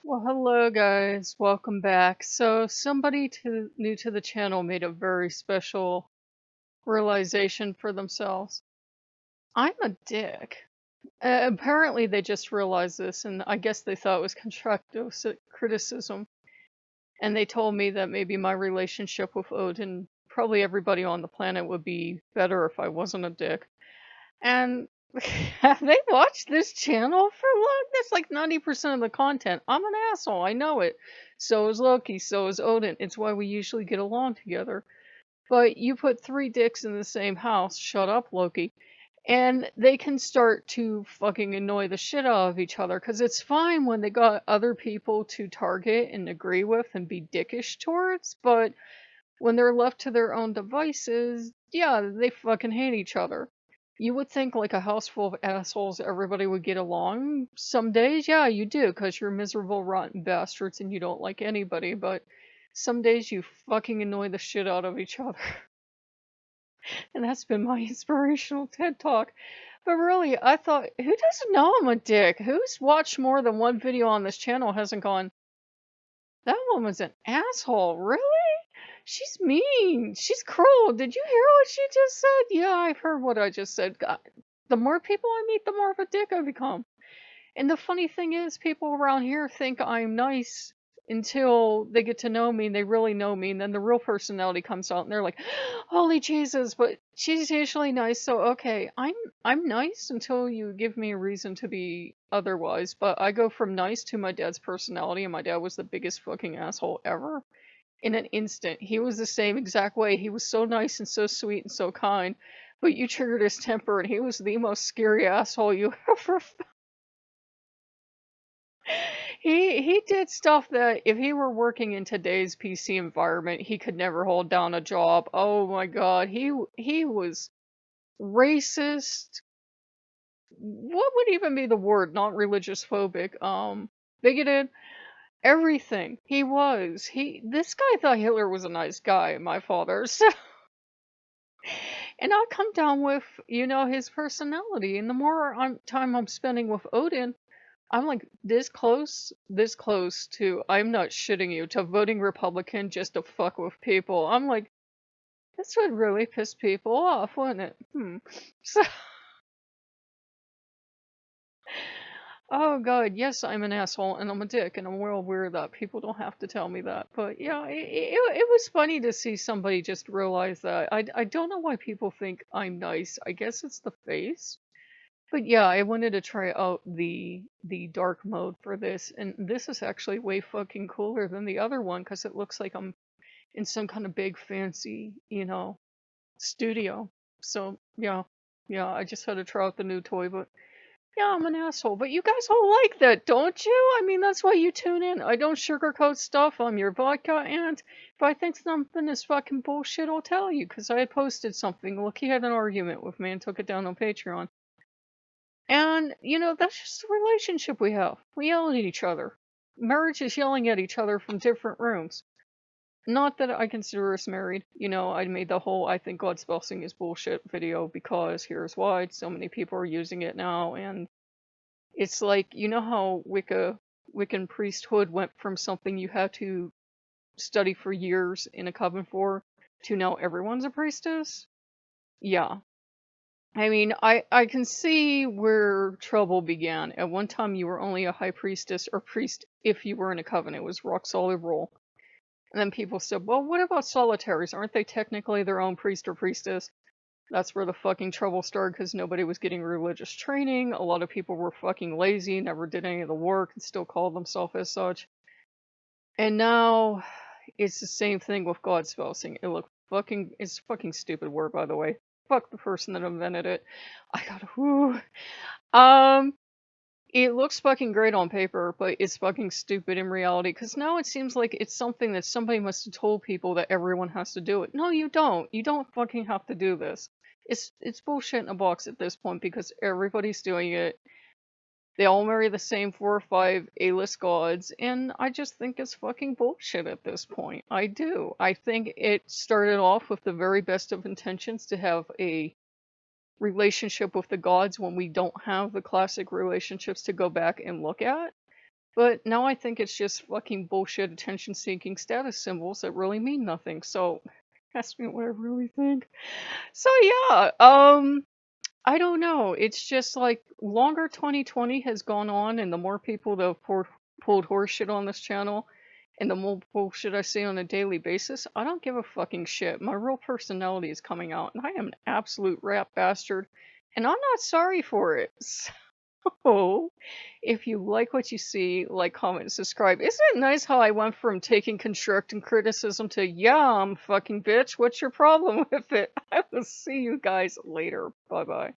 Well, hello guys, welcome back. So, somebody new to the channel made a very special realization for themselves. I'm a dick. Apparently, they just realized this, and I guess they thought it was constructive criticism. And they told me that maybe my relationship with Odin, probably everybody on the planet, would be better if I wasn't a dick. And have they watched this channel for long? That's like 90% of the content. I'm an asshole, I know it. So is Loki, so is Odin. It's why we usually get along together. But you put three dicks in the same house, shut up, Loki, and they can start to fucking annoy the shit out of each other. Because it's fine when they got other people to target and agree with and be dickish towards, but when they're left to their own devices, yeah, they fucking hate each other. You would think like a house full of assholes, everybody would get along. Some days, yeah, you do, because you're miserable, rotten bastards and you don't like anybody, but some days you fucking annoy the shit out of each other. And that's been my inspirational TED Talk. But really, I thought, who doesn't know I'm a dick? Who's watched more than one video on this channel hasn't gone, that woman's an asshole, really? She's mean. She's cruel. Did you hear what she just said? Yeah, I've heard what I just said. God, the more people I meet, the more of a dick I become. And the funny thing is, people around here think I'm nice until they get to know me and they really know me, and then the real personality comes out and they're like, "Holy Jesus!" But she's usually nice, so okay, I'm nice until you give me a reason to be otherwise. But I go from nice to my dad's personality, and my dad was the biggest fucking asshole ever in an instant. He was the same exact way. He was so nice and so sweet and so kind, but you triggered his temper, and he was the most scary asshole you ever. He did stuff that if he were working in today's PC environment, he could never hold down a job. Oh my God, he was racist. What would even be the word? Not religious phobic. Bigoted. Everything. He was. This guy thought Hitler was a nice guy, my father. So, and I come down with, his personality. And the more time I'm spending with Odin, I'm like this close to, I'm not shitting you, to voting Republican just to fuck with people. I'm like, this would really piss people off, wouldn't it? So, oh God, yes, I'm an asshole and I'm a dick and I'm well aware of that. People don't have to tell me that. But yeah, it was funny to see somebody just realize that. I don't know why people think I'm nice. I guess it's the face. But yeah, I wanted to try out the dark mode for this, and this is actually way fucking cooler than the other one because it looks like I'm in some kind of big fancy, studio. So yeah, I just had to try out the new toy, but yeah, I'm an asshole. But you guys all like that, don't you? I mean, that's why you tune in. I don't sugarcoat stuff. I'm your vodka aunt. If I think something is fucking bullshit, I'll tell you because I had posted something. Look, he had an argument with me and took it down on Patreon. And, that's just the relationship we have. We yell at each other. Marriage is yelling at each other from different rooms. Not that I consider us married. I made the whole I think God's blessing is bullshit video because here's why. So many people are using it now. And it's like, how Wiccan priesthood went from something you had to study for years in a coven for to now everyone's a priestess? Yeah. I mean, I can see where trouble began. At one time, you were only a high priestess or priest if you were in a coven. It was rock solid rule. And then people said, well, what about solitaries? Aren't they technically their own priest or priestess? That's where the fucking trouble started because nobody was getting religious training. A lot of people were fucking lazy, never did any of the work, and still called themselves as such. And now it's the same thing with God spelling. It's a fucking stupid word, by the way. Fuck the person that invented it. I gotta, whoo. It looks fucking great on paper, but it's fucking stupid in reality, because now it seems like it's something that somebody must have told people that everyone has to do it. No, you don't. You don't fucking have to do this. It's bullshit in a box at this point, because everybody's doing it. They all marry the same 4 or 5 A-list gods, and I just think it's fucking bullshit at this point. I do. I think it started off with the very best of intentions to have a relationship with the gods when we don't have the classic relationships to go back and look at. But now I think it's just fucking bullshit attention-seeking status symbols that really mean nothing. So ask me what I really think. So yeah, I don't know. It's just like longer 2020 has gone on, and the more people that have pulled horse shit on this channel, and the more bullshit I see on a daily basis, I don't give a fucking shit. My real personality is coming out, and I am an absolute rat bastard, and I'm not sorry for it. So, if you like what you see, like, comment, and subscribe. Isn't it nice how I went from taking constructive criticism to, yeah, I'm a fucking bitch? What's your problem with it? I will see you guys later. Bye bye.